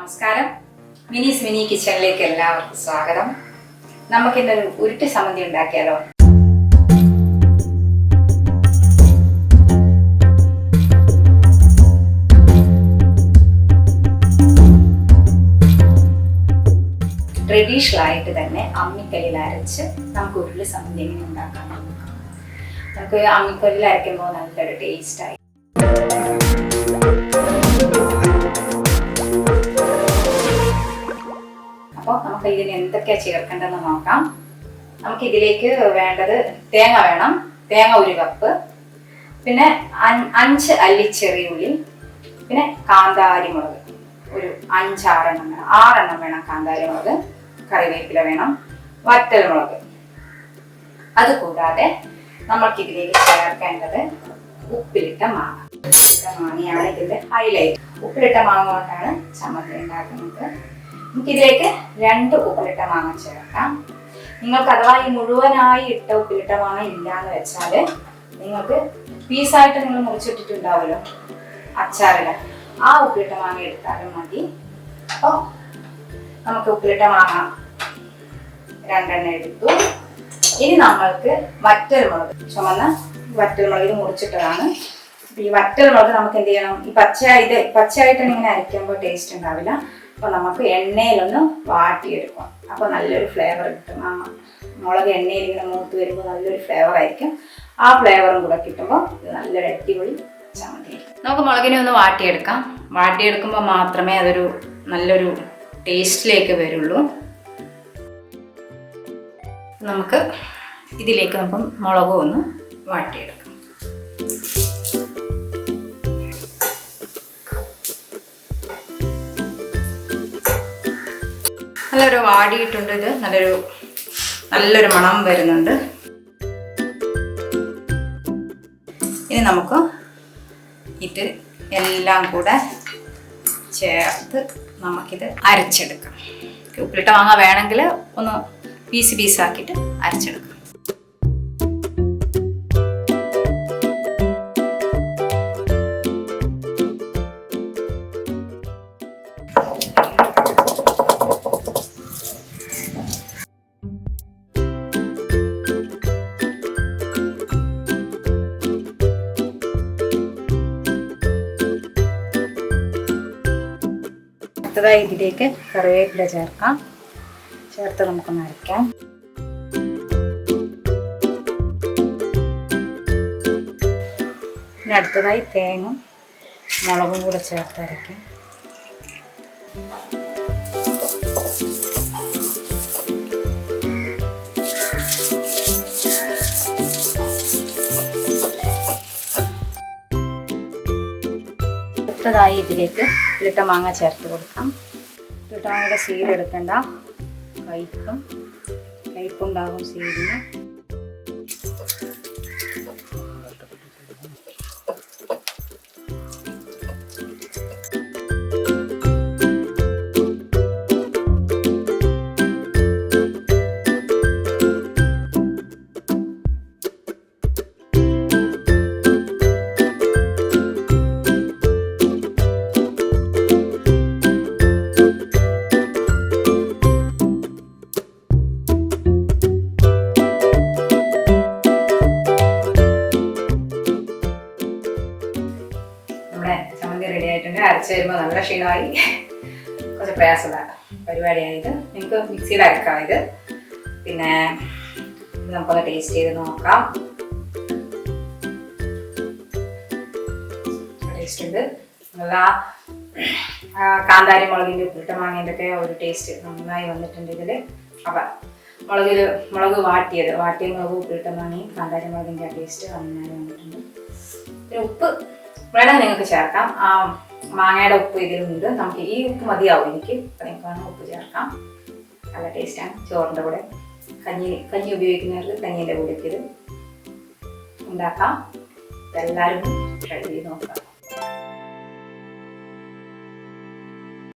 നമസ്കാരം. മിനീസ് മിനി കിച്ചണിലേക്ക് എല്ലാവർക്കും സ്വാഗതം. നമുക്കിന്നൊരു ഉരുട്ട് ചമ്മന്തി ഉണ്ടാക്കിയാലോ? ട്രഡീഷണൽ ആയിട്ട് തന്നെ അമ്മിക്കല്ലിൽ അരച്ച് നമുക്ക് ഉരുളി ചമ്മന്തി എങ്ങനെ ഉണ്ടാക്കാൻ നോക്കാം. നമുക്ക് അമ്മിക്കല്ലിൽ അരയ്ക്കുമ്പോൾ നല്ലൊരു ടേസ്റ്റായി. അപ്പോൾ നമുക്ക് ഇതിന് എന്തൊക്കെയാണ് ചേർക്കേണ്ടതെന്ന് നോക്കാം. നമുക്ക് ഇതിലേക്ക് വേണ്ടത് തേങ്ങ വേണം. തേങ്ങ 1 കപ്പ്, പിന്നെ 5 അല്ലി ചെറിയ ഉള്ളി, പിന്നെ കാന്താരി മുളക് ഒരു 6 എണ്ണം വേണം. കാന്താരി മുളക്, കറിവേപ്പില വേണം, വറ്റൽ മുളക്. അതുകൂടാതെ നമുക്കിതിലേക്ക് ചേർക്കേണ്ടത് ഉപ്പിലിട്ട മാങ്ങ. ഉപ്പിലിട്ട മാങ്ങയാണ് ഇതിൻ്റെ ഹൈലൈറ്റ്. ഉപ്പിലിട്ട മാങ്ങ കൊണ്ടാണ് ചമ്മന്തി ഉണ്ടാക്കുന്നത്. നമുക്കിതിലേക്ക് 2 ഉപ്പിലിട്ട മാങ്ങ ചേർക്കാം. നിങ്ങൾക്ക് അഥവാ ഈ മുഴുവനായി ഇട്ട ഉപ്പിലിട്ട മാങ്ങ ഇല്ലാന്ന് വെച്ചാൽ നിങ്ങൾക്ക് പീസായിട്ട് നിങ്ങൾ മുറിച്ചിട്ടിട്ടുണ്ടാവുമല്ലോ അച്ചാറിൽ, ആ ഉപ്പിലിട്ട മാങ്ങ എടുത്താലും മതി. അപ്പോൾ നമുക്ക് ഉപ്പിലിട്ട മാങ്ങ 2 എണ്ണം എടുത്തു. ഇനി നമ്മൾക്ക് വറ്റൽ മുളക്, ചുമന്ന വറ്റൽ മുളക് മുറിച്ചിട്ടതാണ്. ഈ വറ്റൽ മുളക് നമുക്ക് എന്ത് ചെയ്യണം? ഈ പച്ചയായിട്ട് ഇങ്ങനെ അരയ്ക്കുമ്പോൾ ടേസ്റ്റ് ഉണ്ടാവില്ല. അപ്പോൾ നമുക്ക് എണ്ണയിലൊന്ന് വാട്ടിയെടുക്കാം. അപ്പോൾ നല്ലൊരു ഫ്ലേവർ കിട്ടും. ആ മുളക് എണ്ണയിൽ ഇങ്ങനെ മൂത്ത് വരുമ്പോൾ നല്ലൊരു ഫ്ലേവർ ആയിരിക്കും. ആ ഫ്ലേവറും കൂടെ കിട്ടുമ്പോൾ ഇത് നല്ലൊരു അടിപൊളി ചമ്മന്തി. നമുക്ക് മുളകിനെ ഒന്ന് വാട്ടിയെടുക്കാം. വാട്ടിയെടുക്കുമ്പോൾ മാത്രമേ അതൊരു നല്ലൊരു ടേസ്റ്റിലേക്ക് വരുള്ളൂ. നമുക്ക് ഇതിലേക്ക് നമുക്ക് മുളകും ഒന്ന് വാട്ടിയെടുക്കാം. നല്ലൊരു വാടിയിട്ടുണ്ട്. ഇത് നല്ലൊരു മണം വരുന്നുണ്ട്. ഇനി നമുക്ക് ഇത് എല്ലാം കൂടെ ചേർത്ത് നമുക്കിത് അരച്ചെടുക്കാം. ഉപ്പിലിട്ട മാങ്ങ വേണമെങ്കിൽ ഒന്ന് പീസാക്കിയിട്ട് അരച്ചെടുക്കാം. അടുത്തതായി ഇതിലേക്ക് കറിവേപ്പില ചേർക്കാം. ചേർത്ത് നമുക്കൊന്ന് അരയ്ക്കാം. പിന്നെ അടുത്തതായി തേങ്ങ മുളകും കൂടെ ചേർത്ത് അരയ്ക്കാം. അടുത്തതായി ഇതിലേക്ക് ഉപ്പിലിട്ട മാങ്ങ ചേർത്ത് കൊടുക്കാം. ഉപ്പിലിട്ട മാങ്ങയുടെ സീഡ് എടുക്കേണ്ട, കയ്പുണ്ടാകും സീഡിന്. റെഡി ആയിട്ടുണ്ട്. അരച്ച് വരുമ്പോൾ നല്ല ക്ഷീണമായി, കുറച്ച് പ്രയാസമുള്ള പരിപാടിയായത്. നിങ്ങൾക്ക് മിക്സിയിൽ അരക്കാം ഇത്. പിന്നെ നമുക്കൊന്ന് ടേസ്റ്റ് ചെയ്ത് നോക്കാം. ടേസ്റ്റ് ഉണ്ട്. നല്ല കാന്താരി മുളകിൻ്റെ ഉപ്പിലിട്ട മാങ്ങേൻ്റെ ഒക്കെ ഒരു ടേസ്റ്റ് നന്നായി വന്നിട്ടുണ്ട് ഇതിൽ. അപ്പം മുളക് വാട്ടിയ മുളക് ഉപ്പിലിട്ട മാങ്ങയും കാന്താരി മുളകിൻ്റെ ആ ടേസ്റ്റ് നന്നായി വന്നിട്ടുണ്ട്. പിന്നെ ഉപ്പ് വേണമെങ്കിൽ നിങ്ങൾക്ക് ചേർക്കാം. ആ മാങ്ങയുടെ ഉപ്പ് ഇതിലുണ്ട്. നമുക്ക് ഈ ഉപ്പ് മതിയാവും എനിക്ക്. അതിനേക്കാളും ഉപ്പ് ചേർക്കാം. നല്ല ടേസ്റ്റാണ്. ചോറിൻ്റെ കൂടെ കഞ്ഞി ഉപയോഗിക്കുന്നവർക്ക് കഞ്ഞീൻ്റെ കൂടെ ഇത് ഉണ്ടാക്കാം. എല്ലാവരും ട്രൈ ചെയ്ത് നോക്കാം.